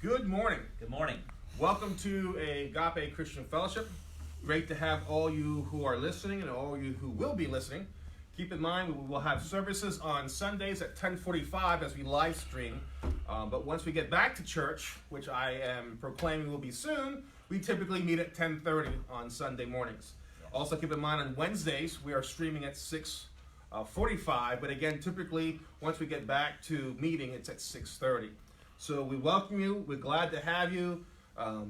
Good morning. Good morning. Welcome to Agape Christian Fellowship. Great to have all you who are listening and all you who will be listening. Keep in mind, we will have services on Sundays at 10:45 as we live stream. But once we get back to church, which I am proclaiming will be soon, we typically meet at 10:30 on Sunday mornings. Also keep in mind, on Wednesdays, we are streaming at 6:45. But again, typically, once we get back to meeting, it's at 6:30. So we welcome you. We're glad to have you.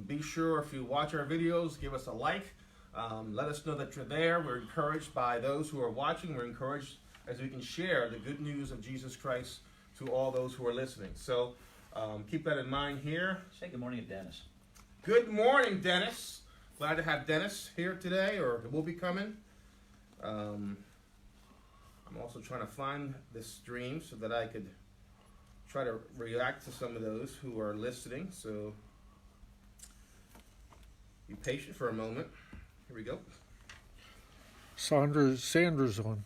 Be sure if you watch our videos, give us a like. Let us know that you're there. We're encouraged by those who are watching. We're encouraged as we can share the good news of Jesus Christ to all those who are listening. So keep that in mind here. Say good morning to Dennis. Good morning, Dennis. Glad to have Dennis here today, or will be coming. I'm also trying to find this stream so that I could try to react to some of those who are listening. So be patient for a moment. Here we go. Sandra's on.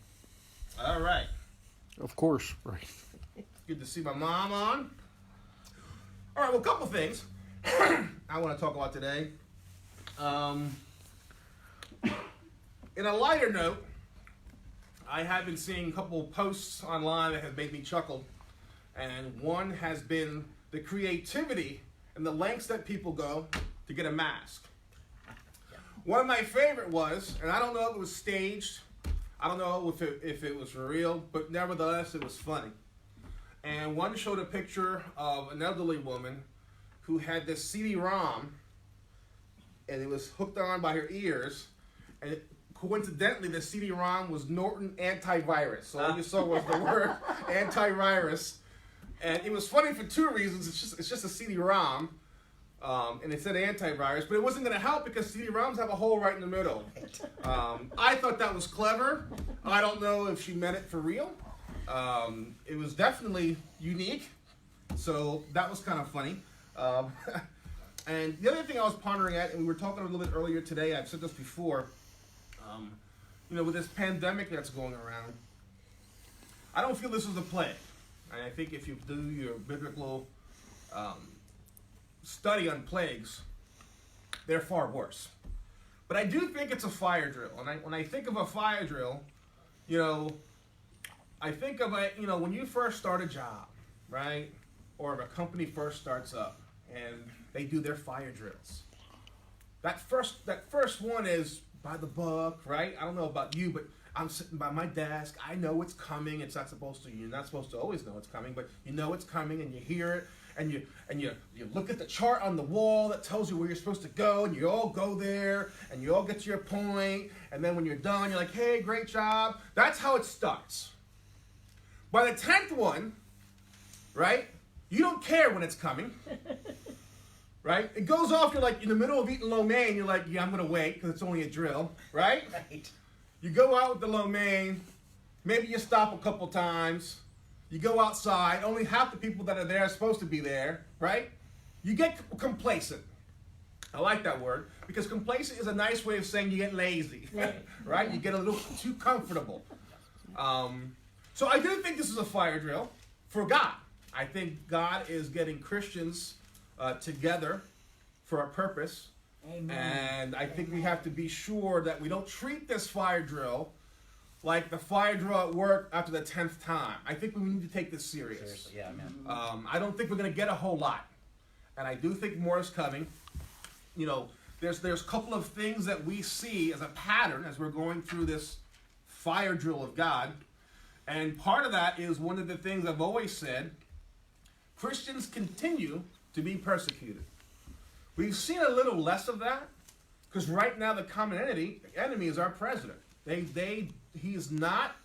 All right. Of course, right. Good to see my mom on. All right, well, a couple things I want to talk about today. In a lighter note, I have been seeing a couple posts online that have made me chuckle. And one has been the creativity and the lengths that people go to get a mask. One of my favorite was, and I don't know if it was staged, I don't know if it was for real, but nevertheless it was funny. And one showed a picture of an elderly woman who had this CD-ROM, and it was hooked on by her ears, and coincidentally the CD-ROM was Norton Antivirus. So all you saw was the word antivirus. And it was funny for two reasons. It's just a CD-ROM, and it said antivirus, but it wasn't going to help because CD-ROMs have a hole right in the middle. I thought that was clever. I don't know if she meant it for real. It was definitely unique, so that was kind of funny. And the other thing I was pondering at, and we were talking a little bit earlier today, I've said this before, with this pandemic that's going around, I don't feel this is a plague. And I think if you do your biblical study on plagues, they're far worse. But I do think it's a fire drill. And when I think of a fire drill, I think of when you first start a job, right? Or if a company first starts up and they do their fire drills. That first one is by the book, right? I don't know about you, but I'm sitting by my desk. I know it's coming. You're not supposed to always know it's coming, but you know it's coming, and you hear it, and you look at the chart on the wall that tells you where you're supposed to go, and you all go there, and you all get to your point, and then when you're done, you're like, hey, great job. That's how it starts. By the 10th one, right? You don't care when it's coming, right? It goes off. You're like in the middle of eating lo mein. You're like, yeah, I'm gonna wait because it's only a drill, right? Right. You go out with the lo mein, maybe you stop a couple times, you go outside, only half the people that are there are supposed to be there, right? You get complacent. I like that word, because complacent is a nice way of saying you get lazy, right? You get a little too comfortable. So I do think this is a fire drill for God. I think God is getting Christians together for a purpose. Amen. And I think we have to be sure that we don't treat this fire drill like the fire drill at work after the 10th time. I think we need to take this serious. Seriously, yeah, man. I don't think we're going to get a whole lot. And I do think more is coming. There's a couple of things that we see as a pattern as we're going through this fire drill of God. And part of that is one of the things I've always said, Christians continue to be persecuted. We've seen a little less of that because right now the common enemy is our president. He is not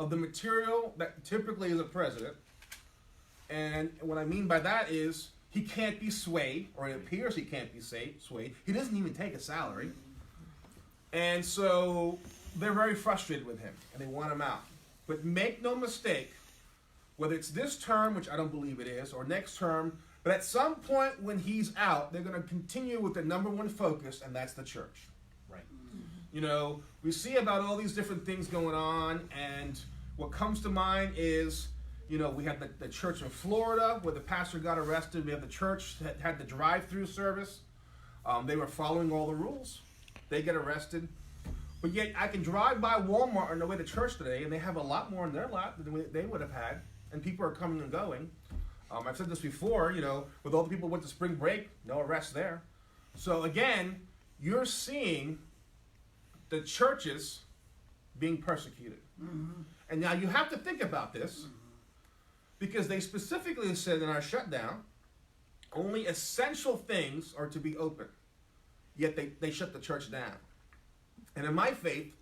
of the material that typically is a president. And what I mean by that is he can't be swayed, or it appears he can't be swayed. He doesn't even take a salary. And so they're very frustrated with him and they want him out. But make no mistake, whether it's this term, which I don't believe it is, or next term, but at some point when he's out, they're going to continue with the number one focus, and that's the church. Right. We see about all these different things going on, and what comes to mind is You know, we had the church in Florida where the pastor got arrested. We have the church that had the drive-through service. They were following all the rules. They get arrested. But yet I can drive by Walmart on the way to church today, and they have a lot more in their lot than they would have had. And people are coming and going. I've said this before, you know, with all the people who went to spring break, no arrests there. So again, you're seeing the churches being persecuted. Mm-hmm. And now you have to think about this, because they specifically said in our shutdown, only essential things are to be open. Yet they shut the church down. And in my faith,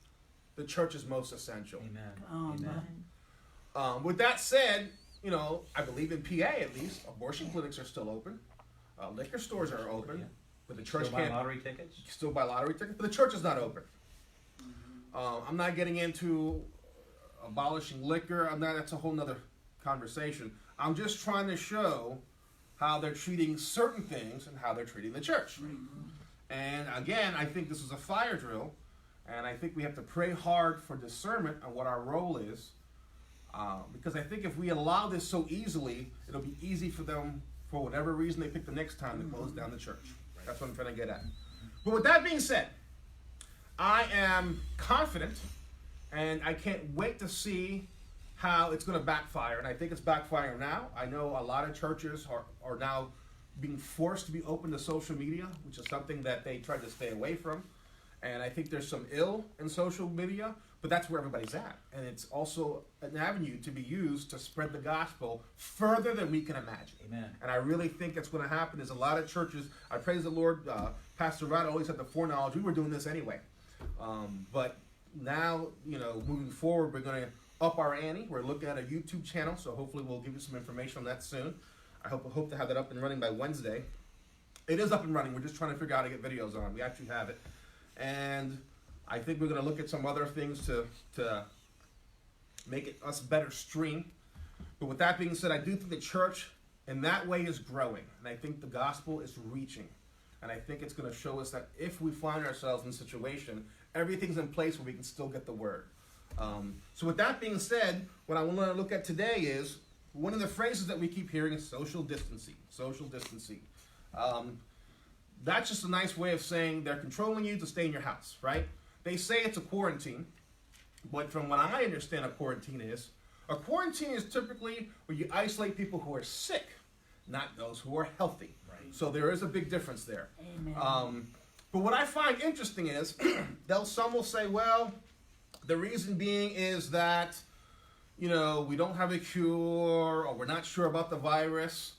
the church is most essential. Amen. Amen. With that said, you know, I believe in PA at least, abortion clinics are still open. Liquor stores are open. Yeah. But the church Still buy lottery tickets? Still buy lottery tickets, but the church is not open. I'm not getting into abolishing liquor. That's a whole nother conversation. I'm just trying to show how they're treating certain things and how they're treating the church. And again, I think this is a fire drill, and I think we have to pray hard for discernment on what our role is, because I think if we allow this so easily, it'll be easy for them, for whatever reason they pick the next time, to close down the church. That's what I'm trying to get at. But with that being said, I am confident, and I can't wait to see how it's going to backfire. And I think it's backfiring now. I know a lot of churches are now being forced to be open to social media, which is something that they tried to stay away from. And I think there's some ill in social media, but that's where everybody's at. And it's also an avenue to be used to spread the gospel further than we can imagine. Amen. And I really think that's going to happen. There's a lot of churches. I praise the Lord. Pastor Rod always had the foreknowledge. We were doing this anyway. But now, you know, moving forward, we're going to up our ante. We're looking at a YouTube channel, so hopefully we'll give you some information on that soon. I hope to have that up and running by Wednesday. It is up and running. We're just trying to figure out how to get videos on. We actually have it. And I think we're going to look at some other things to make it us better stream. But with that being said, I do think the church in that way is growing. And I think the gospel is reaching. And I think it's going to show us that if we find ourselves in a situation, everything's in place where we can still get the word. So with that being said, what I want to look at today is one of the phrases that we keep hearing is social distancing. Social distancing. That's just a nice way of saying they're controlling you to stay in your house, right? They say it's a quarantine, but from what I understand a quarantine is typically where you isolate people who are sick, not those who are healthy. Right. So there is a big difference there. Amen. But what I find interesting is some will say, well, the reason being is that, you know, we don't have a cure, or we're not sure about the virus.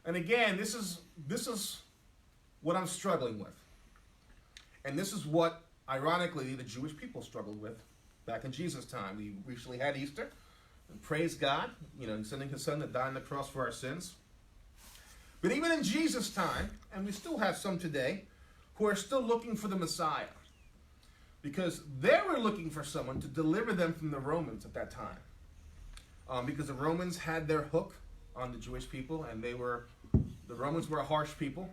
And again, this is what I'm struggling with. And this is what, ironically, the Jewish people struggled with back in Jesus' time. We recently had Easter, and praise God, you know, sending his son to die on the cross for our sins. But even in Jesus' time, and we still have some today, who are still looking for the Messiah, because they were looking for someone to deliver them from the Romans at that time. Because the Romans had their hook on the Jewish people, and the Romans were a harsh people,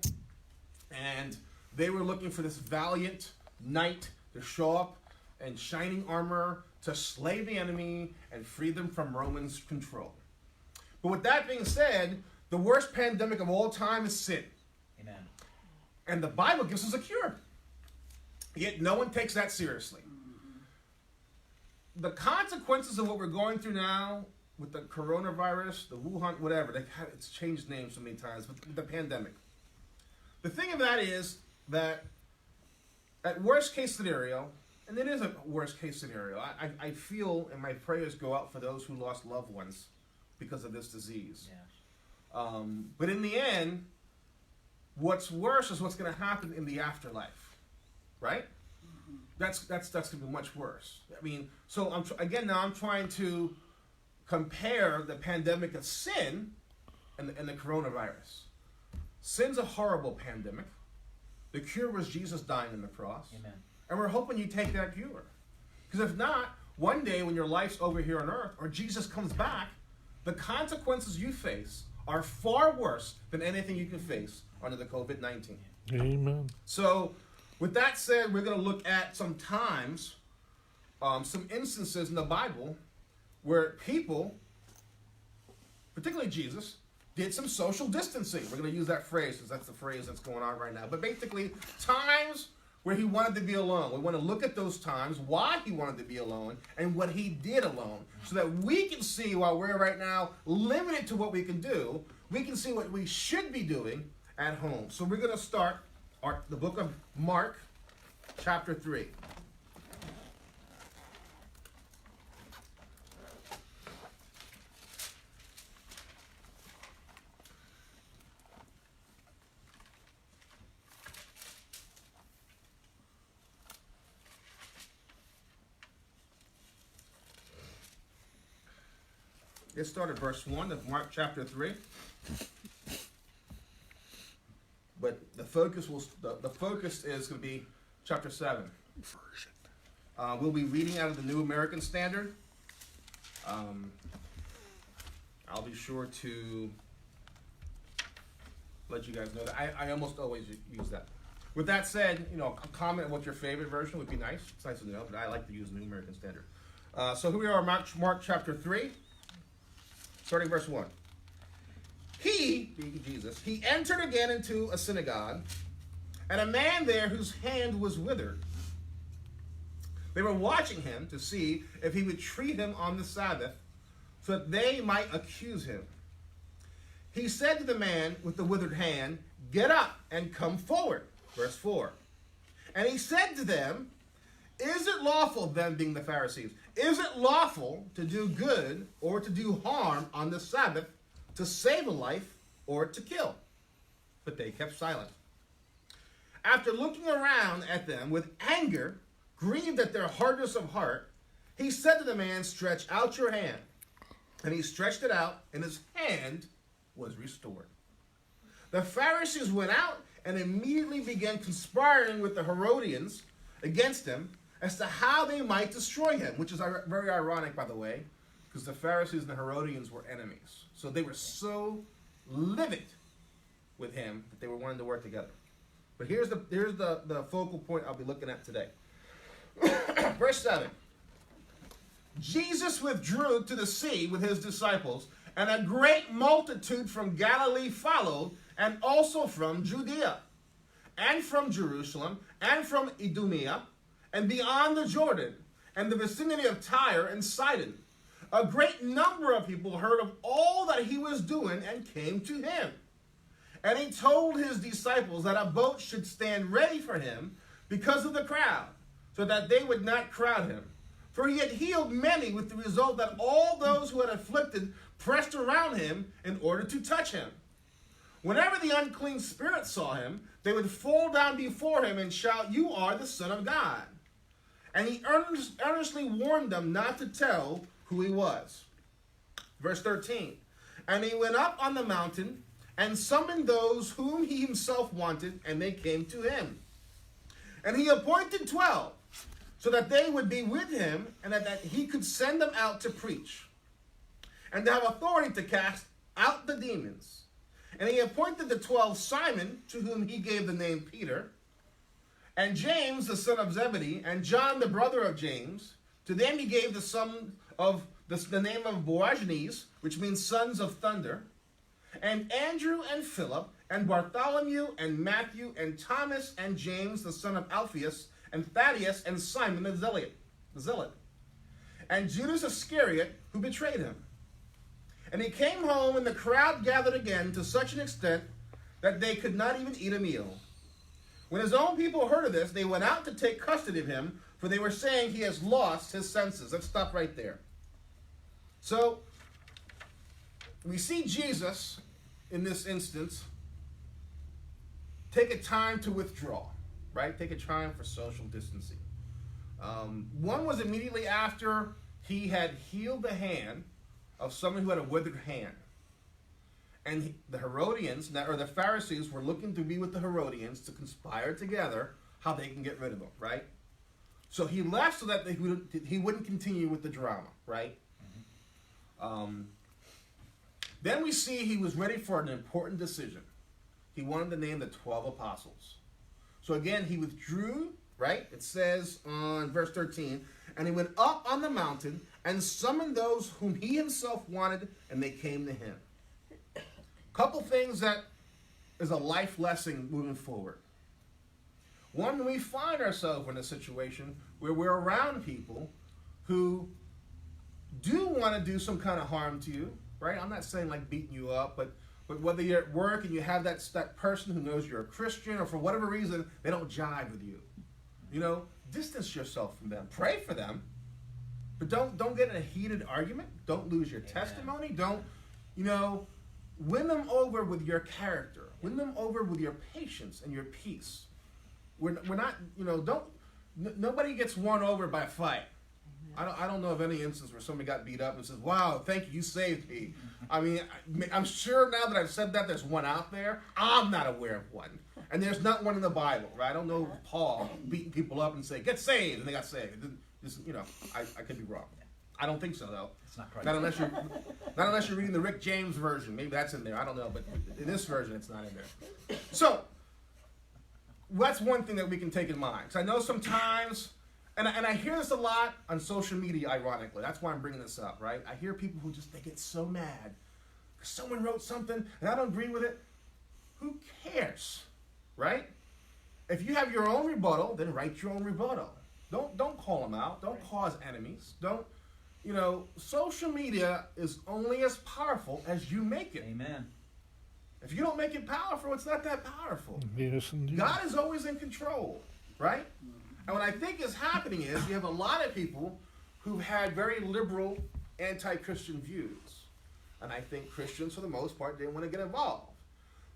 and they were looking for this valiant knight to show up in shining armor to slay the enemy and free them from Romans' control. But with that being said, the worst pandemic of all time is sin. Amen. And the Bible gives us a cure. Yet no one takes that seriously. The consequences of what we're going through now with the coronavirus, the Wuhan, whatever, it's changed names so many times, but the pandemic. The thing of that is that at worst case scenario, and it is a worst case scenario, I feel, and my prayers go out for those who lost loved ones because of this disease. Yeah. But in the end, what's worse is what's going to happen in the afterlife, right? That's going to be much worse. I mean, so I'm trying to compare the pandemic of sin and the coronavirus. Sin's a horrible pandemic. The cure was Jesus dying on the cross. Amen. And we're hoping you take that cure. Because if not, one day when your life's over here on earth, or Jesus comes back, the consequences you face are far worse than anything you can face under the COVID-19. Amen. So, with that said, we're going to look at some instances in the Bible where people particularly Jesus, did some social distancing. We're going to use that phrase because that's the phrase that's going on right now. But basically, times where he wanted to be alone. We want to look at those times, why he wanted to be alone, and what he did alone, so that we can see, while we're right now limited to what we can do, we can see what we should be doing at home. So we're going to start the book of Mark, chapter 3. Let's start at verse 1 of Mark chapter 3. But the focus is going to be chapter 7. We'll be reading out of the New American Standard. I'll be sure to let you guys know that I almost always use that. With that said, a comment on what your favorite version would be nice. It's nice to know, but I like to use the New American Standard. So here we are, Mark chapter 3. Starting verse 1. He, being Jesus, he entered again into a synagogue, and a man there whose hand was withered. They were watching him to see if he would treat him on the Sabbath, so that they might accuse him. He said to the man with the withered hand, "Get up and come forward." Verse 4. And he said to them, "Is it lawful," them being the Pharisees, "is it lawful to do good or to do harm on the Sabbath, to save a life or to kill?" But they kept silent. After looking around at them with anger, grieved at their hardness of heart, he said to the man, "Stretch out your hand." And he stretched it out, and his hand was restored. The Pharisees went out and immediately began conspiring with the Herodians against him, as to how they might destroy him, which is very ironic, by the way, because the Pharisees and the Herodians were enemies. So they were so livid with him that they were wanting to work together. But here's the focal point I'll be looking at today. Verse 7. Jesus withdrew to the sea with his disciples, and a great multitude from Galilee followed, and also from Judea, and from Jerusalem, and from Idumea, and beyond the Jordan, and the vicinity of Tyre and Sidon. A great number of people heard of all that he was doing and came to him. And he told his disciples that a boat should stand ready for him because of the crowd, so that they would not crowd him. For he had healed many, with the result that all those who had afflicted pressed around him in order to touch him. Whenever the unclean spirits saw him, they would fall down before him and shout, "You are the Son of God." And he earnestly warned them not to tell who he was. Verse 13. And he went up on the mountain and summoned those whom he himself wanted, and they came to him. And he appointed 12, so that they would be with him, and that he could send them out to preach, and to have authority to cast out the demons. And he appointed the 12 Simon, to whom he gave the name Peter, and James, the son of Zebedee, and John, the brother of James. To them he gave the name of Boanerges, which means sons of thunder, and Andrew and Philip, and Bartholomew, and Matthew, and Thomas, and James, the son of Alphaeus, and Thaddeus, and Simon the Zealot, and Judas Iscariot, who betrayed him. And he came home, and the crowd gathered again to such an extent that they could not even eat a meal. When his own people heard of this, they went out to take custody of him, for they were saying he has lost his senses. Let's stop right there. So, we see Jesus, in this instance, take a time to withdraw, right? Take a time for social distancing. One was immediately after he had healed the hand of someone who had a withered hand. And the Herodians, or the Pharisees, were looking to be with the Herodians to conspire together how they can get rid of him, right? So he left so that he wouldn't continue with the drama, right? Mm-hmm. Then we see he was ready for an important decision. He wanted to name the 12 apostles. So again, he withdrew, right? It says on verse 13, and he went up on the mountain and summoned those whom he himself wanted, and they came to him. Couple things that is a life lesson moving forward. One, when we find ourselves in a situation where we're around people who do want to do some kind of harm to you, right? I'm not saying like beating you up, but whether you're at work and you have that person who knows you're a Christian, or for whatever reason they don't jive with you, distance yourself from them. Pray for them, but don't get in a heated argument. Don't lose your testimony. Don't, win them over with your character. Win them over with your patience and your peace. We're not, nobody gets won over by a fight. I don't know of any instance where somebody got beat up and says, "Wow, thank you, you saved me." I mean, I'm sure now that I've said that, there's one out there. I'm not aware of one. And there's not one in the Bible, right? I don't know Paul beating people up and say, "Get saved," and they got saved. Just, I could be wrong. I don't think so, though. It's not Christ. Not unless you're reading the Rick James version. Maybe that's in there. I don't know, but in this version, it's not in there. So that's one thing that we can take in mind. Because I know sometimes, and I hear this a lot on social media, ironically. That's why I'm bringing this up, right? I hear people who they get so mad because someone wrote something and I don't agree with it. Who cares, right? If you have your own rebuttal, then write your own rebuttal. Don't call them out. Don't cause enemies. Social media is only as powerful as you make it. Amen. If you don't make it powerful, it's not that powerful. Yes, indeed. God is always in control, right? And what I think is happening is you have a lot of people who've had very liberal, anti-Christian views. And I think Christians, for the most part, didn't want to get involved.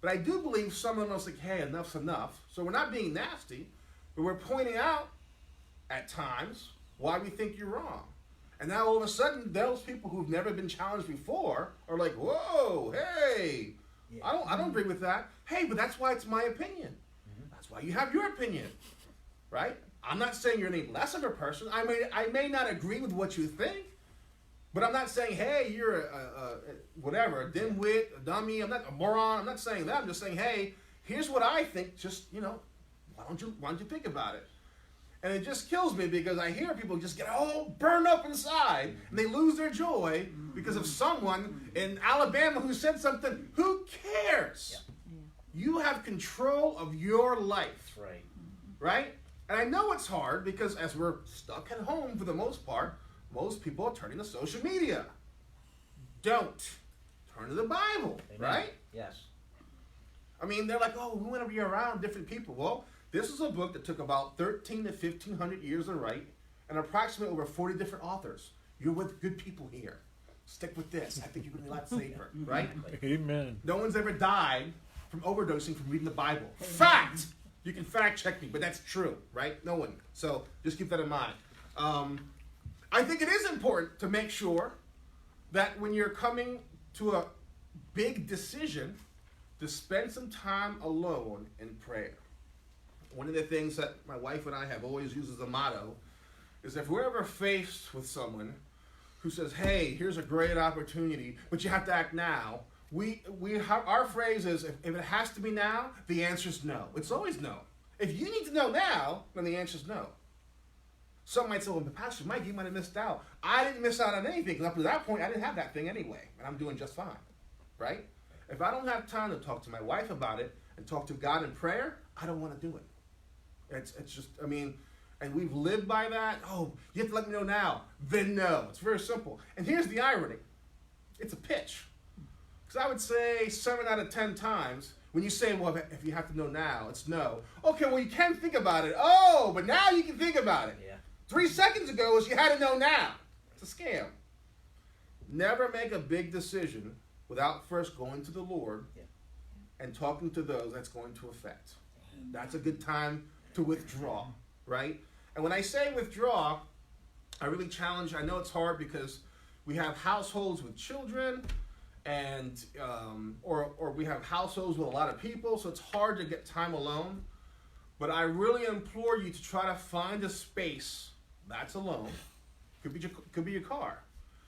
But I do believe some of them are like, "Hey, enough's enough." So we're not being nasty, but we're pointing out at times why we think you're wrong. And now all of a sudden, those people who've never been challenged before are like, "Whoa, hey, I don't agree with that." Hey, but that's why it's my opinion. That's why you have your opinion, right? I'm not saying you're any less of a person. I may not agree with what you think, but I'm not saying, "Hey, you're a whatever, a dimwit, a dummy." I'm not a moron. I'm not saying that. I'm just saying, "Hey, here's what I think. Just why don't you think about it?" And it just kills me because I hear people just get all burned up inside and they lose their joy because of someone in Alabama who said something. Who cares? Yeah. You have control of your life. That's right. Right? And I know it's hard because as we're stuck at home for the most part, most people are turning to social media. Don't. Turn to the Bible, Amen. right? Yes. I mean, they're like, "Oh, we want to be around different people." Well, this is a book that took about 13 to 1,500 years to write and approximately over 40 different authors. You're with good people here. Stick with this. I think you're going to be a lot safer, right? Amen. No one's ever died from overdosing from reading the Bible. Fact! You can fact check me, but that's true, right? No one. So just keep that in mind. I think it is important to make sure that when you're coming to a big decision, to spend some time alone in prayer. One of the things that my wife and I have always used as a motto is if we're ever faced with someone who says, "Hey, here's a great opportunity, but you have to act now," our phrase is, if it has to be now, the answer is no. It's always no. If you need to know now, then the answer is no. Some might say, "Well, Pastor Mike, you might have missed out." I didn't miss out on anything because up to that point, I didn't have that thing anyway, and I'm doing just fine, right? If I don't have time to talk to my wife about it and talk to God in prayer, I don't want to do it. It's just, and we've lived by that. "Oh, you have to let me know now." Then no. It's very simple. And here's the irony. It's a pitch. Because I would say 7 out of 10 times, when you say, "Well, if you have to know now," it's no. Okay, well, you can think about it. Oh, but now you can think about it. Yeah. 3 seconds ago was you had to know now. It's a scam. Never make a big decision without first going to the Lord and talking to those that's going to affect. That's a good time to withdraw, right? And when I say withdraw, I really challenge. I know it's hard because we have households with children, and or we have households with a lot of people, so it's hard to get time alone. But I really implore you to try to find a space that's alone. Could be your car.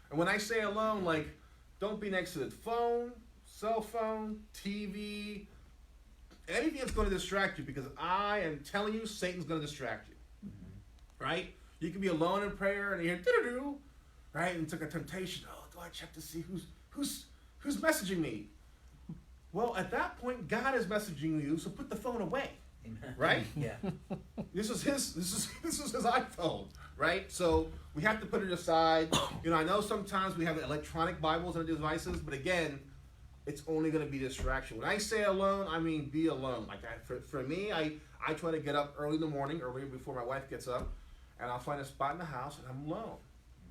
And when I say alone, like, don't be next to the phone, cell phone, TV, anything that's going to distract you, because I am telling you, Satan's going to distract you. Right? You can be alone in prayer and you hear doo-doo-doo, right? And it's like a temptation. Oh, do I check to see who's messaging me? Well, at that point, God is messaging you, so put the phone away, Amen. right? Yeah. This is his iPhone, right? So we have to put it aside. I know sometimes we have electronic Bibles on our devices, but again, it's only going to be distraction. When I say alone, I mean be alone. Like for me, I try to get up early in the morning, earlier before my wife gets up, and I'll find a spot in the house and I'm alone.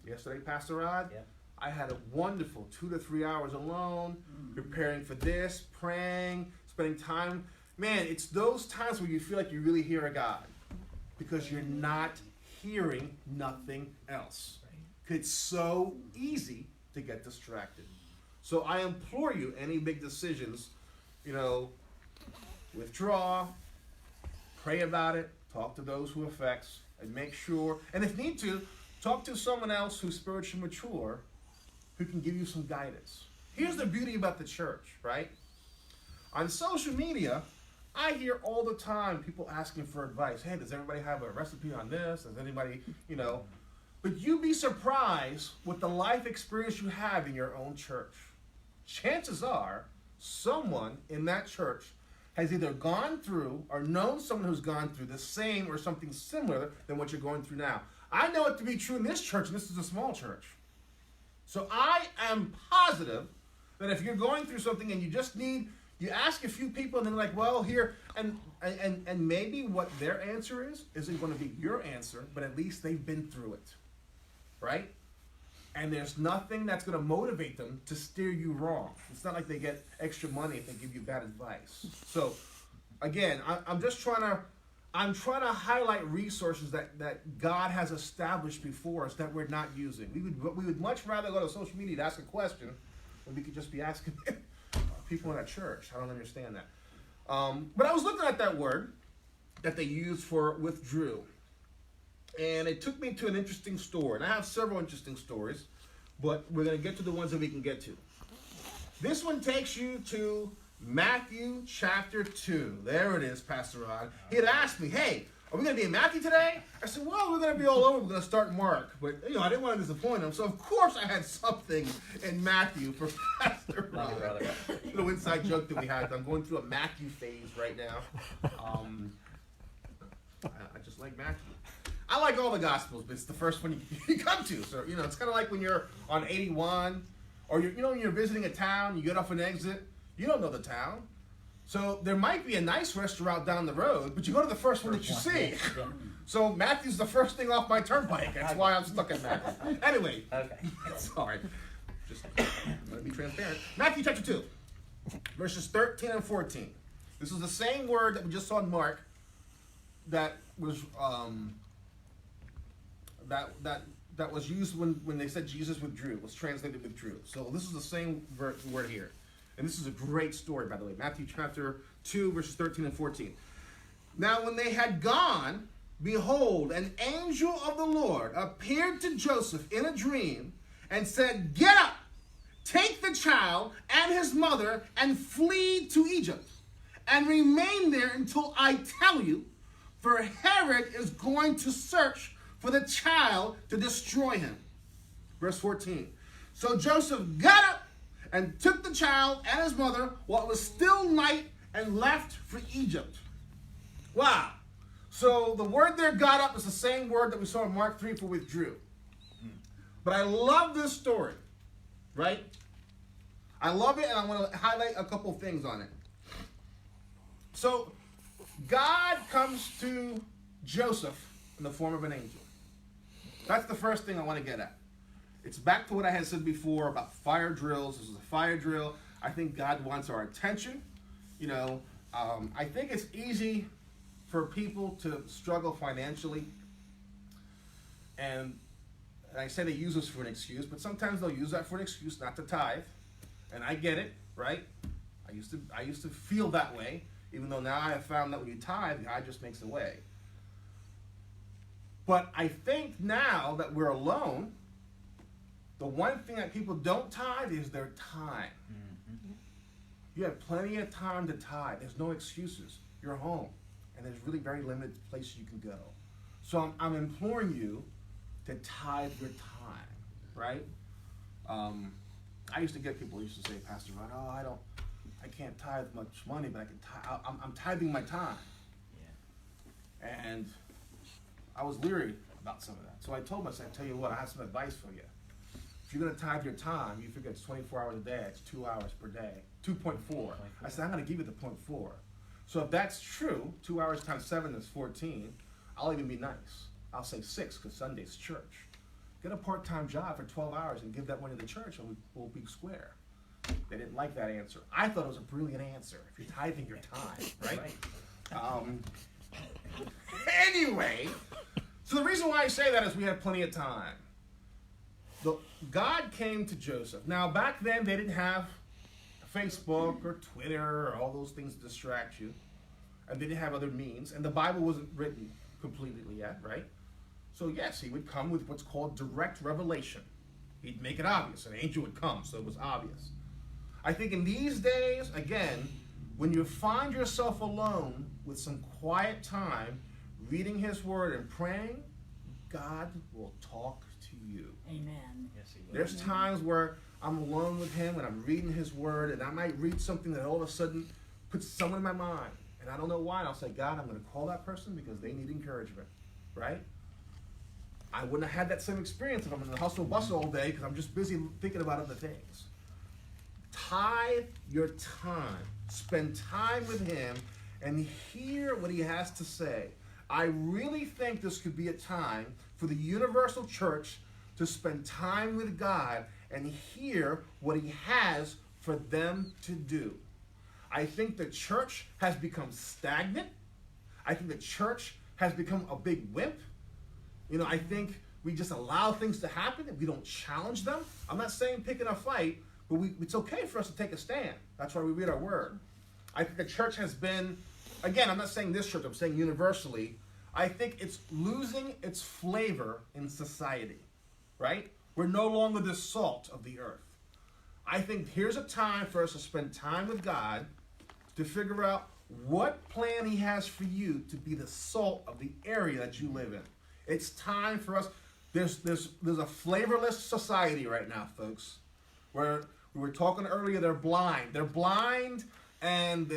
Yesterday, Pastor Rod, Yeah. I had a wonderful 2 to 3 hours alone, preparing for this, praying, spending time. Man, it's those times where you feel like you really hear a God because you're not hearing nothing else. It's so easy to get distracted. So I implore you, any big decisions, withdraw, pray about it, talk to those who affects, and make sure, and if need to, talk to someone else who's spiritually mature who can give you some guidance. Here's the beauty about the church, right? On social media, I hear all the time people asking for advice. Hey, does everybody have a recipe on this? Does anybody, But you'd be surprised with the life experience you have in your own church. Chances are someone in that church has either gone through or known someone who's gone through the same or something similar than what you're going through now. I know it to be true in this church, and this is a small church. So I am positive that if you're going through something and you ask a few people and they're like, well, here, and maybe what their answer isn't going to be your answer, but at least they've been through it, right? And there's nothing that's going to motivate them to steer you wrong. It's not like they get extra money if they give you bad advice. So, again, I'm trying to highlight resources that God has established before us that we're not using. We would much rather go to social media to ask a question when we could just be asking people in our church. I don't understand that. But I was looking at that word that they used for withdrew. And it took me to an interesting story. And I have several interesting stories, but we're going to get to the ones that we can get to. This one takes you to Matthew chapter 2. There it is, Pastor Rod. He had asked me, hey, are we going to be in Matthew today? I said, well, we're going to be all over. We're going to start Mark. But, I didn't want to disappoint him. So, of course, I had something in Matthew for Pastor Rod. Thank you, brother. Little inside joke that we had. I'm going through a Matthew phase right now. I just like Matthew. I like all the Gospels, but it's the first one you come to. So, it's kind of like when you're on 81 or, when you're visiting a town, you get off an exit, you don't know the town. So there might be a nice restaurant down the road, but you go to the first one that you see. Yeah. So Matthew's the first thing off my turnpike. That's why I'm stuck in Matthew. Anyway, Okay. sorry. Just let me be transparent. Matthew chapter 2, verses 13 and 14. This is the same word that we just saw in Mark that was that was used when they said Jesus withdrew, was translated withdrew. So this is the same word here. And this is a great story, by the way. Matthew chapter 2, verses 13 and 14. Now when they had gone, behold, an angel of the Lord appeared to Joseph in a dream and said, get up, take the child and his mother and flee to Egypt and remain there until I tell you, for Herod is going to search for the child to destroy him. Verse 14. So Joseph got up and took the child and his mother while it was still night and left for Egypt. Wow. So the word there, got up, is the same word that we saw in Mark 3 for withdrew. But I love this story, right? I love it, and I want to highlight a couple things on it. So God comes to Joseph in the form of an angel. That's the first thing I want to get at. It's back to what I had said before about fire drills. This is a fire drill. I think God wants our attention. I think it's easy for people to struggle financially. And I say they use this for an excuse, but sometimes they'll use that for an excuse not to tithe. And I get it, right? I used to feel that way, even though now I have found that when you tithe, God just makes a way. But I think now that we're alone, the one thing that people don't tithe is their time. Mm-hmm. You have plenty of time to tithe. There's no excuses. You're home. And there's really very limited places you can go. So I'm imploring you to tithe your time, right? I used to get people who used to say, Pastor Rod, I I can't tithe much money, but I can I'm tithing my time. Yeah. And I was leery about some of that. So I told myself, I tell you what, I have some advice for you. If you're going to tithe your time, you figure it's 24 hours a day, it's 2 hours per day, 2.4. I said, I'm going to give you the 0.4. So if that's true, 2 hours times 7 is 14. I'll even be nice. I'll say 6 because Sunday's church. Get a part-time job for 12 hours and give that money to the church and we'll be square. They didn't like that answer. I thought it was a brilliant answer. If you're tithing your time, right? Anyway, so the reason why I say that is we have plenty of time. God came to Joseph. Now, back then, they didn't have Facebook or Twitter or all those things to distract you. And they didn't have other means. And the Bible wasn't written completely yet, right? So, yes, he would come with what's called direct revelation. He'd make it obvious. An angel would come, so it was obvious. I think in these days, again, when you find yourself alone with some quiet time, reading his word and praying, God will talk to you. Amen. Yes, he will. There's times where I'm alone with him and I'm reading his word and I might read something that all of a sudden puts someone in my mind. And I don't know why. And I'll say, God, I'm going to call that person because they need encouragement. Right? I wouldn't have had that same experience if I'm in the hustle bustle all day because I'm just busy thinking about other things. Tithe your time. Spend time with him and hear what he has to say. I really think this could be a time for the universal church to spend time with God and hear what he has for them to do. I think the church has become stagnant. I think the church has become a big wimp. You know, I think we just allow things to happen and we don't challenge them. I'm not saying picking a fight, but it's okay for us to take a stand. That's why we read our word. I think the church has been, again, I'm not saying this church, I'm saying universally, I think it's losing its flavor in society, right? We're no longer the salt of the earth. I think here's a time for us to spend time with God to figure out what plan he has for you to be the salt of the area that you live in. It's time for us. There's a flavorless society right now, folks, where we were talking earlier, they're blind. They're blind and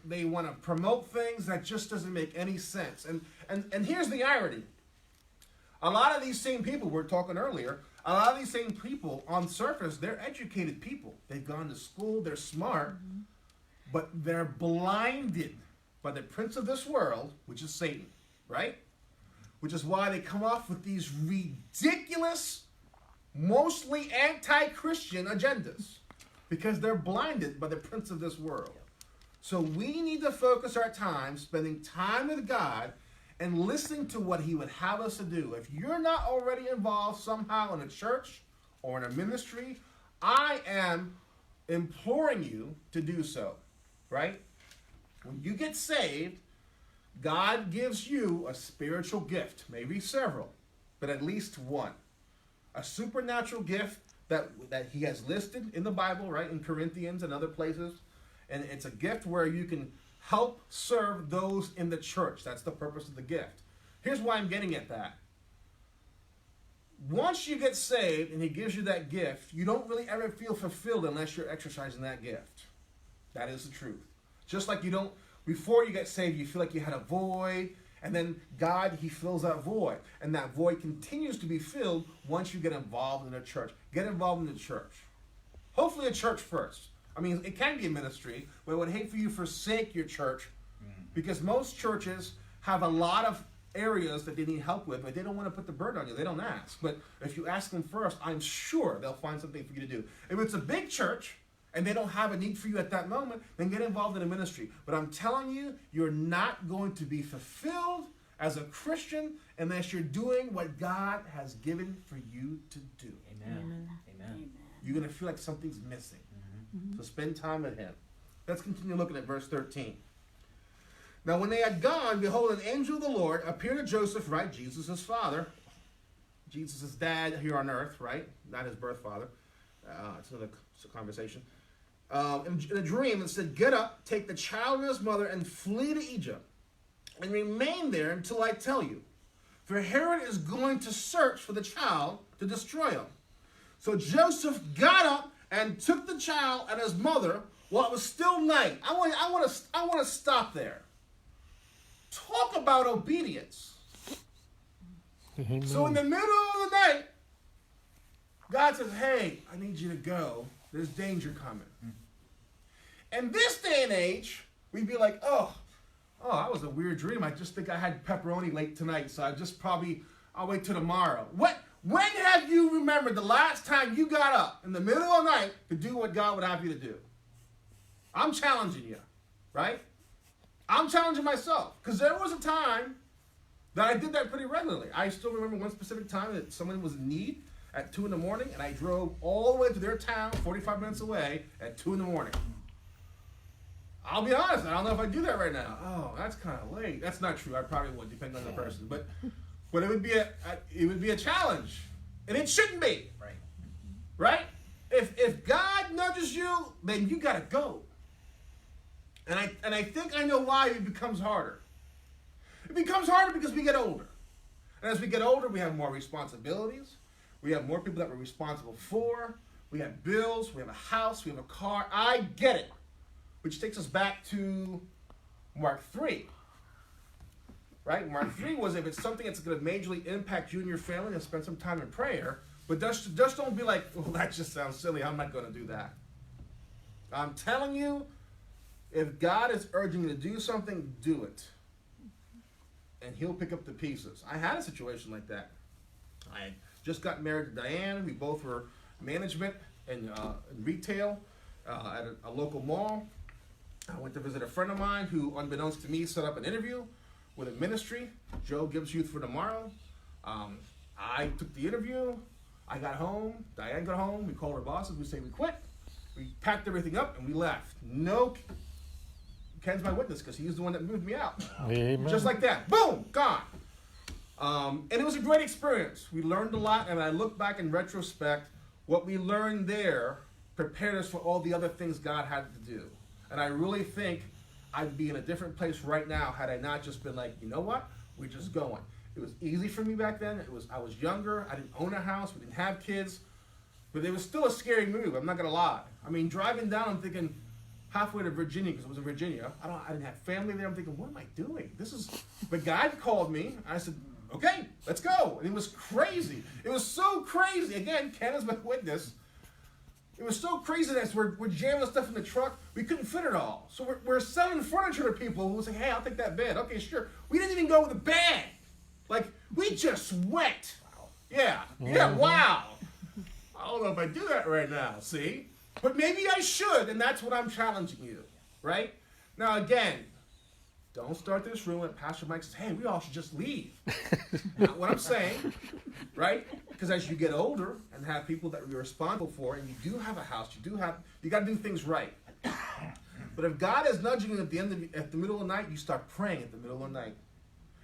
they want to promote things that just doesn't make any sense. And here's the irony. A lot of these same people, we were talking earlier, a lot of these same people on surface, they're educated people. They've gone to school, they're smart, but they're blinded by the prince of this world, which is Satan, right? Which is why they come off with these ridiculous, mostly anti-Christian agendas. Because they're blinded by the prince of this world. So we need to focus our time spending time with God and listening to what he would have us to do. If you're not already involved somehow in a church or in a ministry, I am imploring you to do so, right? When you get saved, God gives you a spiritual gift, maybe several, but at least one. A supernatural gift that he has listed in the Bible, right, in Corinthians and other places. And it's a gift where you can help serve those in the church. That's the purpose of the gift. Here's why I'm getting at that. Once you get saved and he gives you that gift, you don't really ever feel fulfilled unless you're exercising that gift. That is the truth. Just like you don't, before you get saved, you feel like you had a void, and then God, he fills that void. And that void continues to be filled once you get involved in a church. Get involved in the church. Hopefully a church first. I mean, it can be a ministry, but I would hate for you to forsake your church because most churches have a lot of areas that they need help with, but they don't want to put the burden on you. They don't ask. But if you ask them first, I'm sure they'll find something for you to do. If it's a big church and they don't have a need for you at that moment, then get involved in a ministry. But I'm telling you, you're not going to be fulfilled as a Christian unless you're doing what God has given for you to do. Amen. Amen. You're going to feel like something's missing. So spend time with him. Let's continue looking at verse 13. Now when they had gone, behold, an angel of the Lord appeared to Joseph, right? Jesus' father. Jesus' dad here on earth, right? Not his birth father. It's another conversation. In a dream, it said, get up, take the child and his mother, and flee to Egypt, and remain there until I tell you. For Herod is going to search for the child to destroy him. So Joseph got up and took the child and his mother, while it was still night. I want to stop there. Talk about obedience. Amen. So in the middle of the night, God says, hey, I need you to go. There's danger coming. In this day and age, we'd be like, oh, that was a weird dream. I just think I had pepperoni late tonight, so I'll wait till tomorrow. When have you remembered the last time you got up in the middle of the night to do what God would have you to do? I'm challenging you, right? I'm challenging myself, because there was a time that I did that pretty regularly. I still remember one specific time that someone was in need at 2 in the morning, and I drove all the way to their town, 45 minutes away, at 2 in the morning. I'll be honest, I don't know if I'd do that right now. Oh, that's kind of late. That's not true. I probably would, depending on the person. But it would be a challenge, and it shouldn't be. Right. Right? If God nudges you, then you gotta go. And I think I know why it becomes harder. It becomes harder because we get older. And as we get older, we have more responsibilities. We have more people that we're responsible for. We have bills. We have a house. We have a car. I get it. Which takes us back to Mark 3. Right? Mark 3 was, if it's something that's going to majorly impact you and your family, then spend some time in prayer. But just don't be like, well, that just sounds silly. I'm not going to do that. I'm telling you, if God is urging you to do something, do it. And he'll pick up the pieces. I had a situation like that. I had just got married to Diane. We both were management and retail at a local mall. I went to visit a friend of mine who, unbeknownst to me, set up an interview with a ministry, Joe Gibbs Youth for Tomorrow. I took the interview. I got home. Diane got home. We called our bosses. We said we quit. We packed everything up and we left. No, Ken's my witness because he's the one that moved me out. Amen. Just like that. Boom, gone. And it was a great experience. We learned a lot, and I look back in retrospect, what we learned there prepared us for all the other things God had to do. And I really think I'd be in a different place right now had I not just been like, you know what? We're just going. It was easy for me back then. I was younger. I didn't own a house. We didn't have kids. But it was still a scary move. I'm not going to lie. I mean, driving down, I'm thinking halfway to Virginia, because it was in Virginia. I didn't have family there. I'm thinking, what am I doing? But God called me. I said, okay, let's go. And it was crazy. It was so crazy. Again, Ken is my witness. It was so crazy that we're jamming stuff in the truck. We couldn't fit it all. So we're selling furniture to people who say, hey, I'll take that bed. Okay, sure. We didn't even go with a bag. Like, we just went. Yeah. Yeah, wow. I don't know if I do that right now, see? But maybe I should, and that's what I'm challenging you, right? Now, again, don't start this room and Pastor Mike says, hey, we all should just leave. Not what I'm saying, right? Because as you get older and have people that you're responsible for, and you do have a house, you got to do things right. But if God is nudging you at the middle of the night, you start praying at the middle of the night.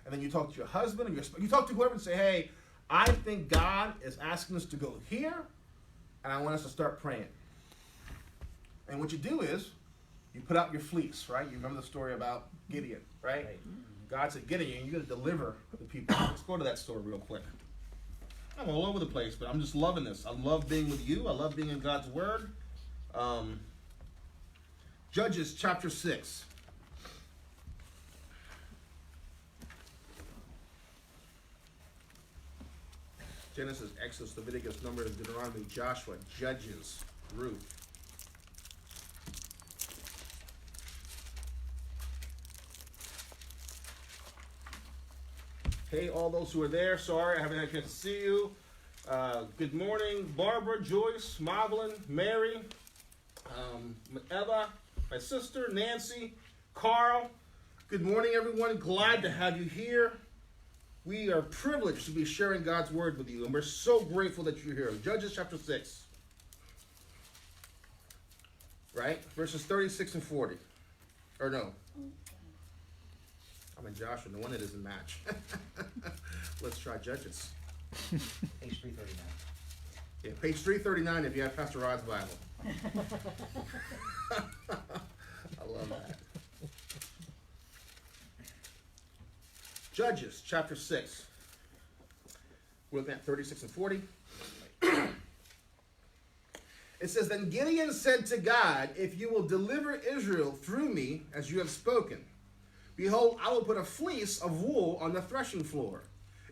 And then you talk to your husband, or you talk to whoever and say, hey, I think God is asking us to go here, and I want us to start praying. And what you do is, you put out your fleece, right? You remember the story about Gideon, right? God said, Gideon, you're going to deliver the people. Let's go to that story real quick. I'm all over the place, but I'm just loving this. I love being with you. I love being in God's Word. Judges chapter 6. Genesis, Exodus, Leviticus, Numbers, Deuteronomy, Joshua, Judges, Ruth. Hey, all those who are there, sorry I haven't had a chance to see you. Good morning, Barbara, Joyce, Marvelyn, Mary, Eva, my sister, Nancy, Carl. Good morning, everyone. Glad to have you here. We are privileged to be sharing God's Word with you, and we're so grateful that you're here. Judges chapter 6, right? Verses 36 and 40. Or no. I'm in Joshua, the one that doesn't match. Let's try Judges. Page 339. Yeah, page 339 if you have Pastor Rod's Bible. I love that. Judges chapter 6. We're looking at 36 and 40. It says, then Gideon said to God, if you will deliver Israel through me, as you have spoken, behold, I will put a fleece of wool on the threshing floor.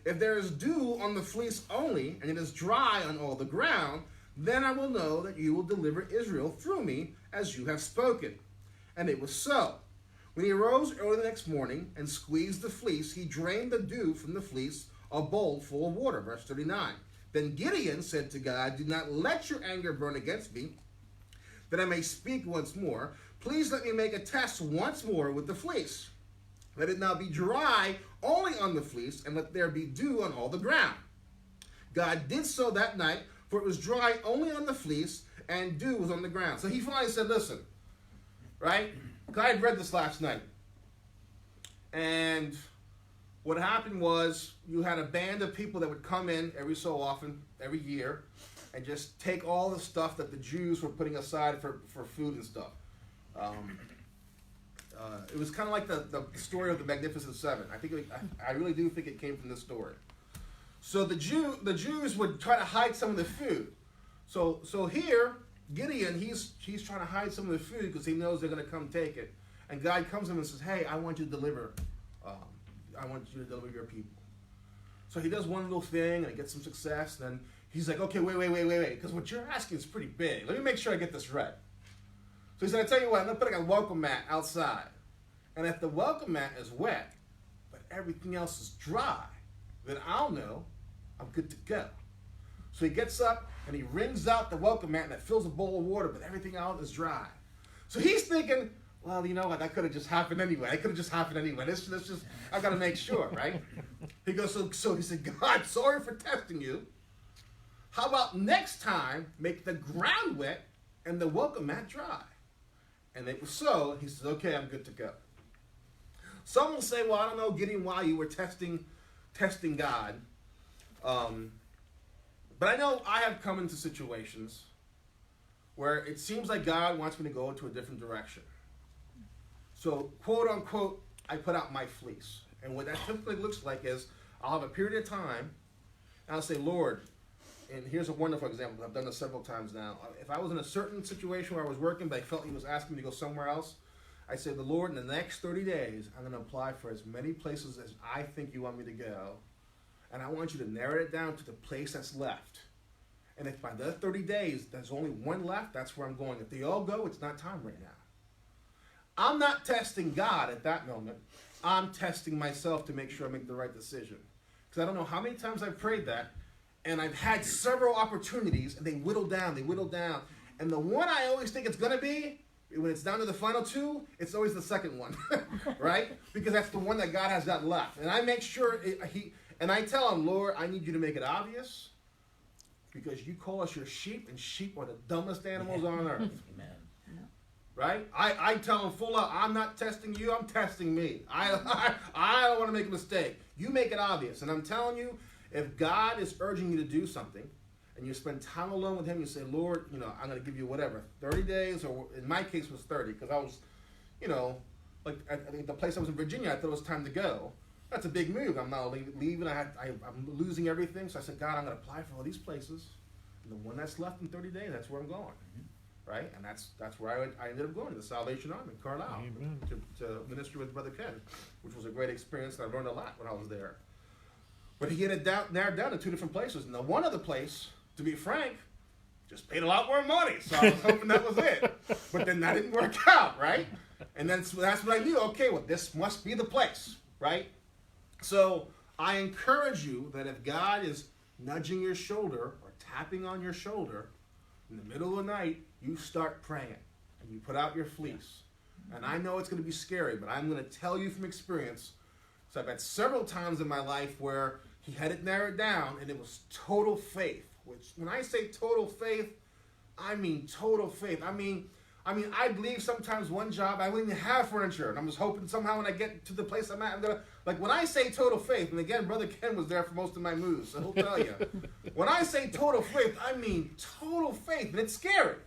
If there is dew on the fleece only, and it is dry on all the ground, then I will know that you will deliver Israel through me, as you have spoken. And it was so. When he arose early the next morning and squeezed the fleece, he drained the dew from the fleece, a bowl full of water. Verse 39. Then Gideon said to God, do not let your anger burn against me, that I may speak once more. Please let me make a test once more with the fleece. Let it now be dry only on the fleece, and let there be dew on all the ground. God did so that night, for it was dry only on the fleece, and dew was on the ground. So he finally said, listen, right? I had read this last night. And what happened was you had a band of people that would come in every so often, every year, and just take all the stuff that the Jews were putting aside for food and stuff. It was kind of like the story of the Magnificent Seven. I really do think it came from this story. So the Jews would try to hide some of the food. So here, Gideon, he's trying to hide some of the food because he knows they're going to come take it. And God comes to him and says, hey, I want you to deliver. I want you to deliver your people. So he does one little thing and he gets some success. And then he's like, okay, wait. Because what you're asking is pretty big. Let me make sure I get this right. So he said, I tell you what, I'm going to put a welcome mat outside. And if the welcome mat is wet, but everything else is dry, then I'll know I'm good to go. So he gets up and he wrings out the welcome mat and it fills a bowl of water, but everything else is dry. So he's thinking, well, you know what, that could have just happened anyway. Let's just, I got to make sure, right? He goes, so he said, God, sorry for testing you. How about next time, make the ground wet and the welcome mat dry? And it was so. He says, okay, I'm good to go. Some will say, well, I don't know, Gideon, why you were testing God. But I know I have come into situations where it seems like God wants me to go into a different direction. So, quote unquote, I put out my fleece. And what that typically looks like is I'll have a period of time and I'll say, Lord, and here's a wonderful example. I've done this several times now. If I was in a certain situation where I was working, but I felt he was asking me to go somewhere else, I said, the Lord, in the next 30 days, I'm going to apply for as many places as I think you want me to go. And I want you to narrow it down to the place that's left. And if by the 30 days, there's only one left, that's where I'm going. If they all go, it's not time right now. I'm not testing God at that moment. I'm testing myself to make sure I make the right decision. Because I don't know how many times I've prayed that, and I've had several opportunities, and they whittle down. And the one I always think it's going to be, when it's down to the final two, it's always the second one, right? Because that's the one that God has got left. And I make sure, and I tell him, Lord, I need you to make it obvious, because you call us your sheep, and sheep are the dumbest animals on earth. Amen. Right? I tell him full out, I'm not testing you, I'm testing me. I don't want to make a mistake. You make it obvious. And I'm telling you, if God is urging you to do something, and you spend time alone with him, you say, Lord, I'm going to give you whatever, 30 days, or in my case was 30, because I was, like I think the place I was in Virginia, I thought it was time to go. That's a big move. I'm not leaving. I'm losing everything. So I said, God, I'm going to apply for all these places. And the one that's left in 30 days, that's where I'm going. Right? And that's where I ended up going, to the Salvation Army in Carlisle, to minister with Brother Ken, which was a great experience. And I learned a lot when I was there. But he had it narrowed down to two different places. And the one other place, to be frank, just paid a lot more money. So I was hoping that was it. But then that didn't work out, right? And then that's when I knew, okay, well, this must be the place, right? So I encourage you that if God is nudging your shoulder or tapping on your shoulder in the middle of the night, you start praying and you put out your fleece. And I know it's going to be scary, but I'm going to tell you from experience. So I've had several times in my life where he had it narrowed down and it was total faith. Which, when I say total faith, I mean total faith. I mean, I'd leave sometimes one job, I wouldn't even have furniture, and I'm just hoping somehow when I get to the place I'm at, I'm gonna, like when I say total faith, and again, Brother Ken was there for most of my moves, so he'll tell you. When I say total faith, I mean total faith, and it's scary.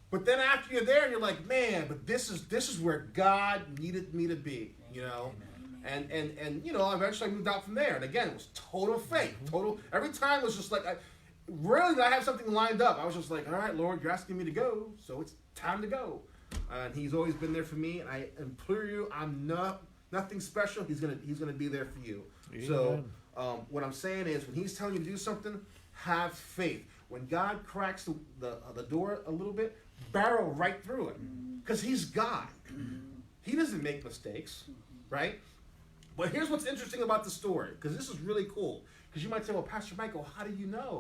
But then after you're there, and you're like, man, but this is where God needed me to be, And eventually I moved out from there, and again, it was total faith, every time was just like, rarely did I have something lined up. I was just like, all right, Lord, you're asking me to go, so it's time to go. And he's always been there for me, and I implore you, I'm nothing special. He's gonna be there for you. Amen. So what I'm saying is, when he's telling you to do something, have faith. When God cracks the door a little bit, barrel right through it, because he's God. He doesn't make mistakes, right? But here's what's interesting about the story, because this is really cool. Because you might say, well, Pastor Michael, how do you know?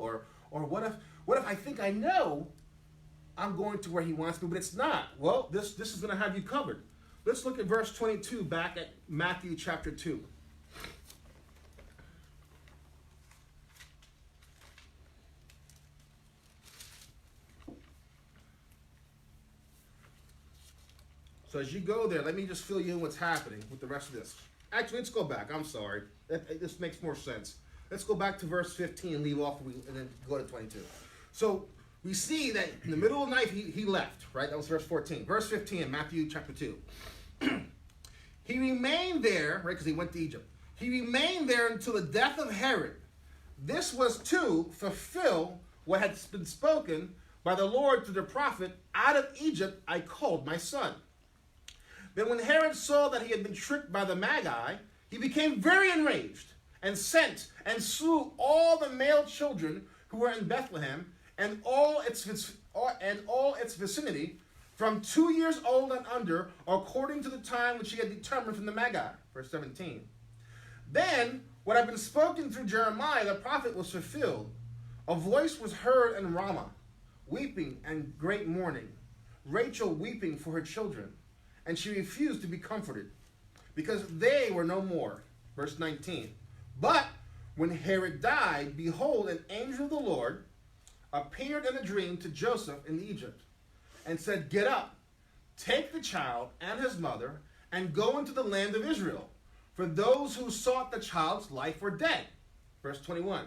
Or what if I think I know I'm going to where he wants me, but it's not? Well, this is going to have you covered. Let's look at verse 22 back at Matthew chapter 2. So as you go there, let me just fill you in what's happening with the rest of this. Actually, let's go back. I'm sorry. This makes more sense. Let's go back to verse 15 and leave off and then go to 22. So we see that in the middle of the night he left, right? That was verse 14. Verse 15, Matthew chapter 2. He remained there, right, because he went to Egypt. He remained there until the death of Herod. This was to fulfill what had been spoken by the Lord through the prophet, out of Egypt I called my son. Then when Herod saw that he had been tricked by the Magi, he became very enraged and sent and slew all the male children who were in Bethlehem and all its vicinity from 2 years old and under, according to the time which he had determined from the Magi. Verse 17. Then what had been spoken through Jeremiah the prophet was fulfilled. A voice was heard in Ramah, weeping and great mourning, Rachel weeping for her children. And she refused to be comforted, because they were no more. Verse 19. But when Herod died, behold, an angel of the Lord appeared in a dream to Joseph in Egypt, and said, get up, take the child and his mother, and go into the land of Israel, for those who sought the child's life were dead. Verse 21.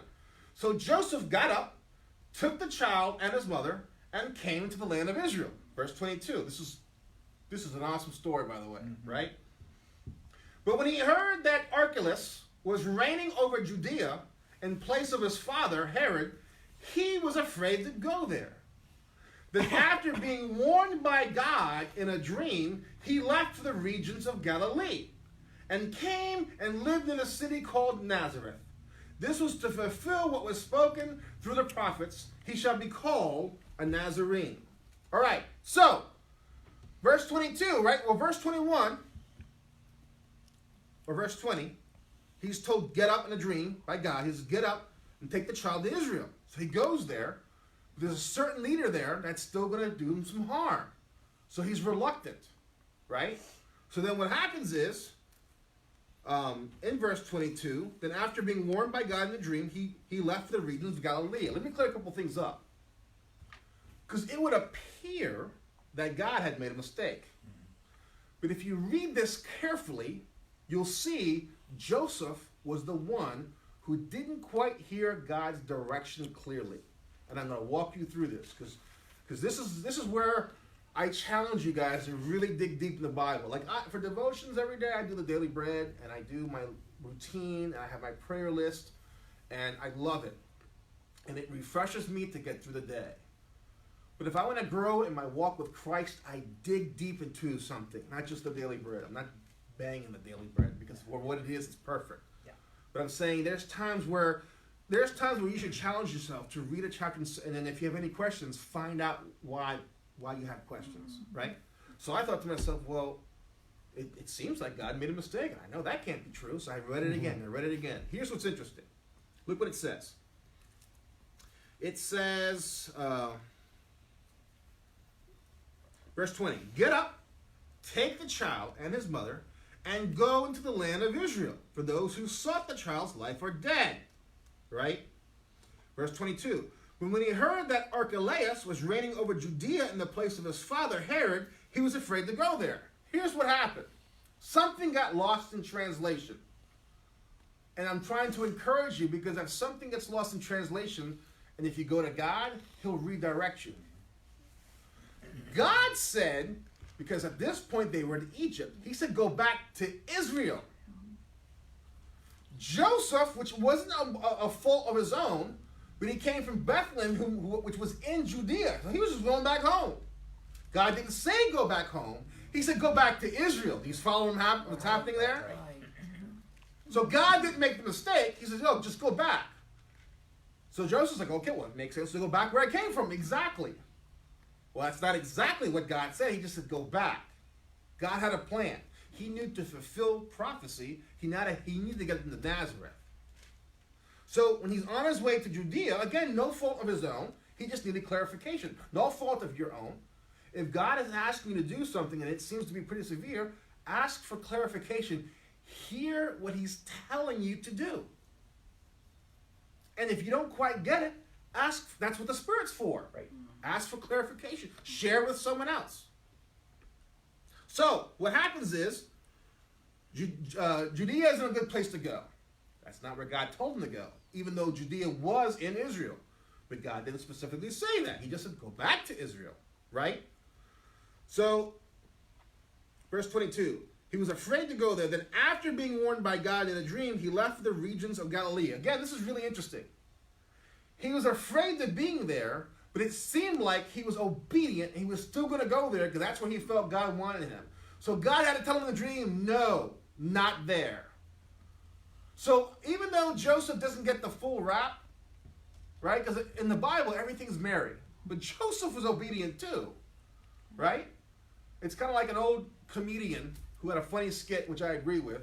So Joseph got up, took the child and his mother, and came into the land of Israel. Verse 22. This is an awesome story, by the way, right? But when he heard that Archelaus was reigning over Judea in place of his father, Herod, he was afraid to go there. Then after being warned by God in a dream, he left for the regions of Galilee and came and lived in a city called Nazareth. This was to fulfill what was spoken through the prophets. He shall be called a Nazarene. All right, so verse 22, right? Well, verse 21, or verse 20, he's told, get up in a dream by God. He says, get up and take the child to Israel. So he goes there. There's a certain leader there that's still going to do him some harm. So he's reluctant, right? So then what happens is, in verse 22, then after being warned by God in a dream, he left the regions of Galilee. Let me clear a couple things up. Because it would appear that God had made a mistake. But if you read this carefully, you'll see Joseph was the one who didn't quite hear God's direction clearly. And I'm going to walk you through this, because this is where I challenge you guys to really dig deep in the Bible. Like for devotions every day, I do the daily bread, and I do my routine, and I have my prayer list, and I love it. And it refreshes me to get through the day. But if I want to grow in my walk with Christ, I dig deep into something, not just the daily bread. I'm not banging the daily bread, because for what it is, it's perfect. Yeah. But I'm saying there's times where you should challenge yourself to read a chapter, and then if you have any questions, find out why you have questions, right? So I thought to myself, well, it seems like God made a mistake, and I know that can't be true, so I read it again. Here's what's interesting. Look what it says. It says, verse 20, get up, take the child and his mother, and go into the land of Israel, for those who sought the child's life are dead. Right? Verse 22. But when he heard that Archelaus was reigning over Judea in the place of his father Herod, he was afraid to go there. Here's what happened. Something got lost in translation. And I'm trying to encourage you, because if something gets lost in translation, and if you go to God, he'll redirect you. God said, because at this point they were in Egypt, he said go back to Israel. Joseph, which wasn't a fault of his own, But he came from Bethlehem, which was in Judea. So he was just going back home. God didn't say go back home. He said go back to Israel. Do you follow what's happening there? So God didn't make the mistake. He says, no, just go back. So Joseph's like, okay, well, it makes sense to go back where I came from. Exactly. Well, that's not exactly what God said. He just said go back. God had a plan. He knew to fulfill prophecy, he needed to get into Nazareth. So when he's on his way to Judea, again, no fault of his own. He just needed clarification. No fault of your own. If God is asking you to do something and it seems to be pretty severe, ask for clarification. Hear what he's telling you to do. And if you don't quite get it, ask. That's what the Spirit's for. Right. Ask for clarification. Share with someone else. So what happens is, Judea isn't a good place to go. That's not where God told him to go, even though Judea was in Israel. But God didn't specifically say that. He just said, go back to Israel, right? So, verse 22, he was afraid to go there. Then after being warned by God in a dream, he left the regions of Galilee. Again, this is really interesting. He was afraid of being there, but it seemed like he was obedient. And he was still going to go there because that's where he felt God wanted him. So God had to tell him in the dream, no, not there. So even though Joseph doesn't get the full rap, right? Because in the Bible, everything's married. But Joseph was obedient too, right? It's kind of like an old comedian who had a funny skit, which I agree with.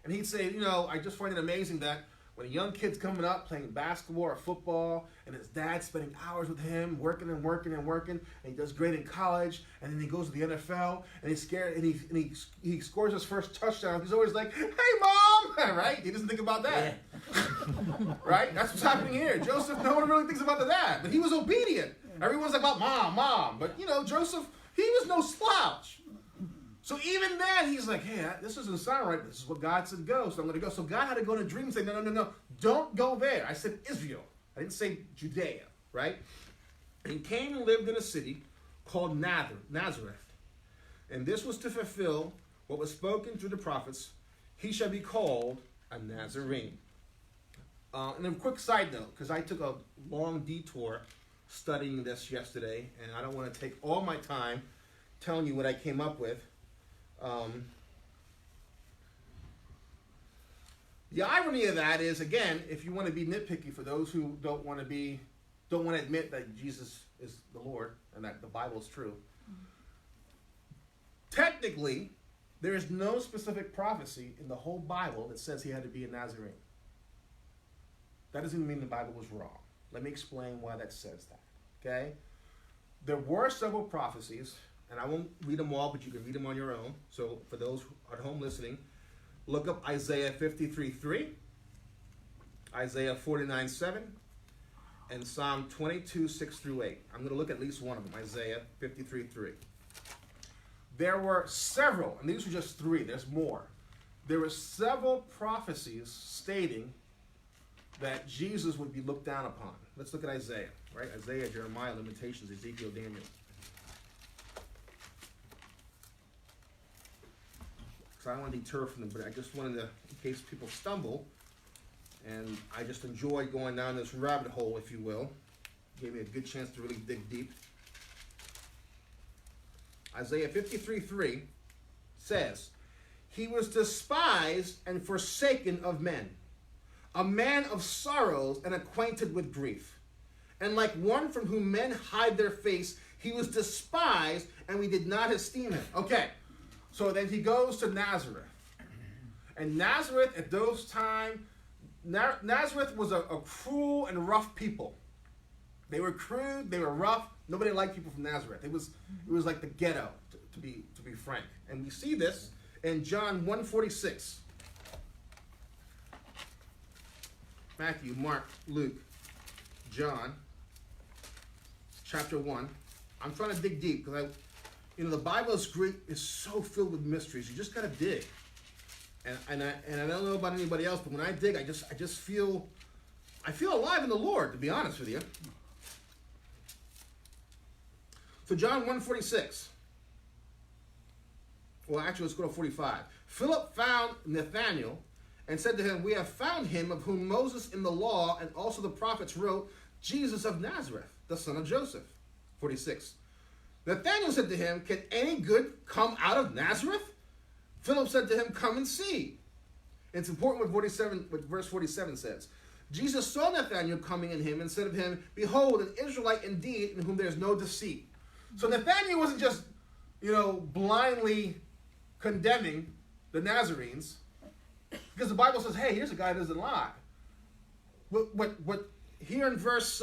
And he'd say, I just find it amazing that when a young kid's coming up playing basketball or football, and his dad's spending hours with him, working and working and working, and he does great in college, and then he goes to the NFL, and he's scared, and he scores his first touchdown. He's always like, "Hey, Mom!" Right? He doesn't think about that. Yeah. Right? That's what's happening here. Joseph, no one really thinks about that, but he was obedient. Everyone's like, about Mom. But, Joseph, he was no slouch. So even then, he's like, hey, this doesn't sound right. This is what God said go, so I'm going to go. So God had to go in a dream and say, no, don't go there. I said Israel. I didn't say Judea, right? And he came and lived in a city called Nazareth. And this was to fulfill what was spoken through the prophets. He shall be called a Nazarene. And a quick side note, because I took a long detour studying this yesterday, and I don't want to take all my time telling you what I came up with. The irony of that is, again, if you want to be nitpicky for those who don't want to admit that Jesus is the Lord and that the Bible is true. Technically, there is no specific prophecy in the whole Bible that says he had to be a Nazarene. That doesn't mean the Bible was wrong. Let me explain why that says that. Okay? There were several prophecies, and I won't read them all, but you can read them on your own. So for those at home listening, look up Isaiah 53:3, Isaiah 49:7, and Psalm 22:6-8. I'm going to look at least one of them, Isaiah 53:3. There were several, and these were just three, there's more. There were several prophecies stating that Jesus would be looked down upon. Let's look at Isaiah, right? Isaiah, Jeremiah, Lamentations, Ezekiel, Daniel. I don't want to deter from them, but I just wanted to, in case people stumble, and I just enjoyed going down this rabbit hole, if you will. Gave me a good chance to really dig deep. Isaiah 53:3 says, he was despised and forsaken of men, a man of sorrows and acquainted with grief. And like one from whom men hide their face, he was despised, and we did not esteem him. Okay. So then he goes to Nazareth. And Nazareth at those times, Nazareth was a cruel and rough people. They were crude, they were rough. Nobody liked people from Nazareth. It was like the ghetto, to be frank. And we see this in John 1:46. Matthew, Mark, Luke, John, chapter 1. I'm trying to dig deep because the Bible is great, is so filled with mysteries. You just gotta dig. And I don't know about anybody else, but when I dig, I just feel alive in the Lord, to be honest with you. So John 1:46. Well, actually, let's go to 45. Philip found Nathanael and said to him, "We have found him of whom Moses in the law and also the prophets wrote, Jesus of Nazareth, the son of Joseph." 46. Nathanael said to him, "Can any good come out of Nazareth?" Philip said to him, "Come and see." It's important what verse 47 says. Jesus saw Nathanael coming in him and said of him, "Behold, an Israelite indeed, in whom there is no deceit." So Nathanael wasn't just, blindly condemning the Nazarenes, because the Bible says, hey, here's a guy that doesn't lie. What here in verse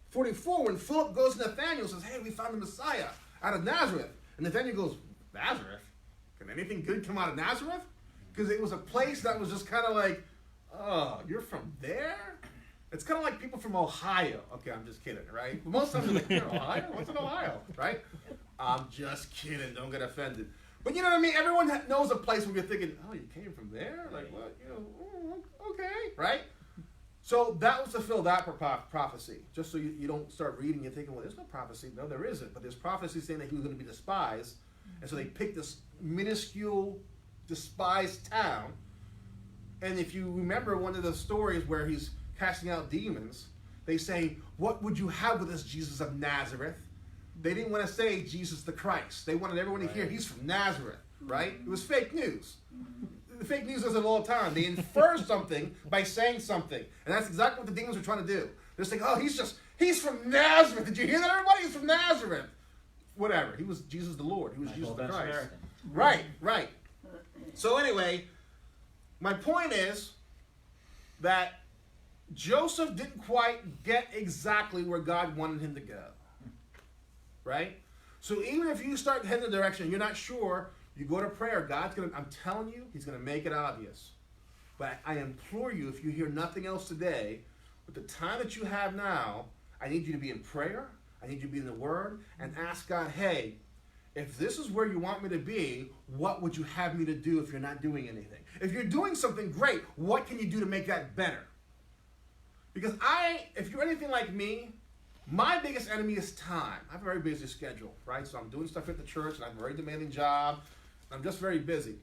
44, when Philip goes to Nathanael and says, "Hey, we found the Messiah out of Nazareth," and Nathanael goes, "Nazareth? Can anything good come out of Nazareth?" Because it was a place that was just kind of like, "Oh, you're from there?" It's kind of like people from Ohio. Okay, I'm just kidding, right? But most times they're like, "You're in Ohio? What's in Ohio?" Right? I'm just kidding. Don't get offended. But you know what I mean? Everyone knows a place where you're thinking, "Oh, you came from there?" Like, what? Okay, right? So that was to fulfill that prophecy. Just so you don't start reading and thinking, well, there's no prophecy. No, there isn't. But there's prophecy saying that he was going to be despised. And so they picked this minuscule, despised town. And if you remember one of the stories where he's casting out demons, they say, "What would you have with us, Jesus of Nazareth?" They didn't want to say Jesus the Christ. They wanted everyone to hear he's from Nazareth, right? It was fake news. The fake news does it all the time. They infer something by saying something. And that's exactly what the demons are trying to do. They're saying, "Oh, he's from Nazareth. Did you hear that, everybody? He's from Nazareth." Whatever. He was Jesus the Lord. He was Jesus the Christ. Right. So anyway, my point is that Joseph didn't quite get exactly where God wanted him to go. Right? So even if you start heading in the direction you're not sure, you go to prayer. I'm telling you, he's going to make it obvious. But I implore you, if you hear nothing else today, with the time that you have now, I need you to be in prayer. I need you to be in the Word and ask God, "Hey, if this is where you want me to be, what would you have me to do if you're not doing anything? If you're doing something great, what can you do to make that better?" Because if you're anything like me, my biggest enemy is time. I have a very busy schedule, right? So I'm doing stuff at the church, and I have a very demanding job. I'm just very busy.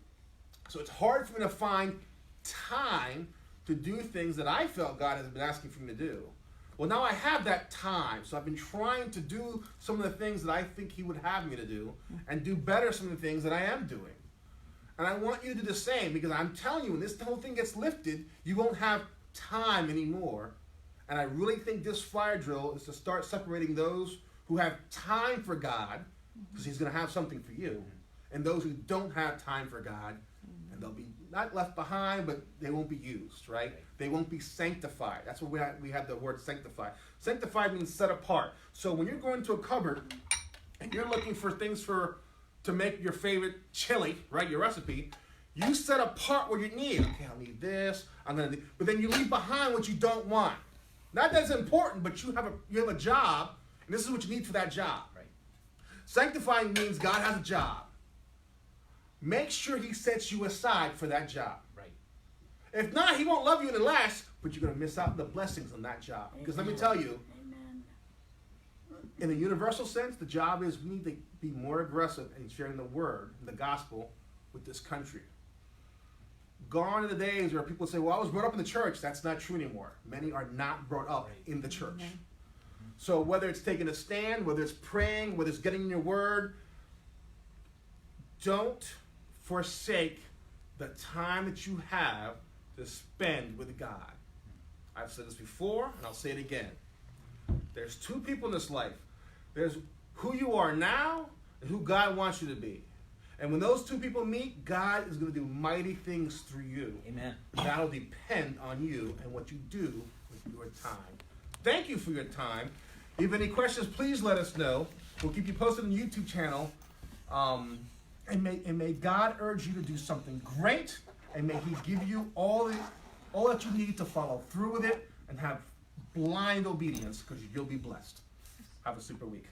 So it's hard for me to find time to do things that I felt God has been asking for me to do. Well, now I have that time, so I've been trying to do some of the things that I think he would have me to do and do better some of the things that I am doing. And I want you to do the same, because I'm telling you, when this whole thing gets lifted, you won't have time anymore. And I really think this fire drill is to start separating those who have time for God, because he's going to have something for you, and those who don't have time for God, and they'll be not left behind, but they won't be used, right? They won't be sanctified. That's what we have the word sanctify. Sanctified means set apart. So when you're going to a cupboard and you're looking for things to make your favorite chili, right, your recipe, you set apart what you need. Okay, I'll need this. But then you leave behind what you don't want. Not that it's important, but you have a job, and this is what you need for that job. Right. Sanctifying means God has a job. Make sure he sets you aside for that job. Right. If not, he won't love you any less, but you're going to miss out on the blessings on that job. Because let me tell you, in a universal sense, the job is we need to be more aggressive in sharing the word, the gospel, with this country. Gone are the days where people say, "Well, I was brought up in the church." That's not true anymore. Many are not brought up in the church. So whether it's taking a stand, whether it's praying, whether it's getting in your word, don't forsake the time that you have to spend with God. I've said this before, and I'll say it again. There's two people in this life. There's who you are now and who God wants you to be. And when those two people meet, God is going to do mighty things through you. Amen. That'll depend on you and what you do with your time. Thank you for your time. If you have any questions, please let us know. We'll keep you posted on the YouTube channel. And may God urge you to do something great, and may he give you all that you need to follow through with it and have blind obedience, because you'll be blessed. Have a super week.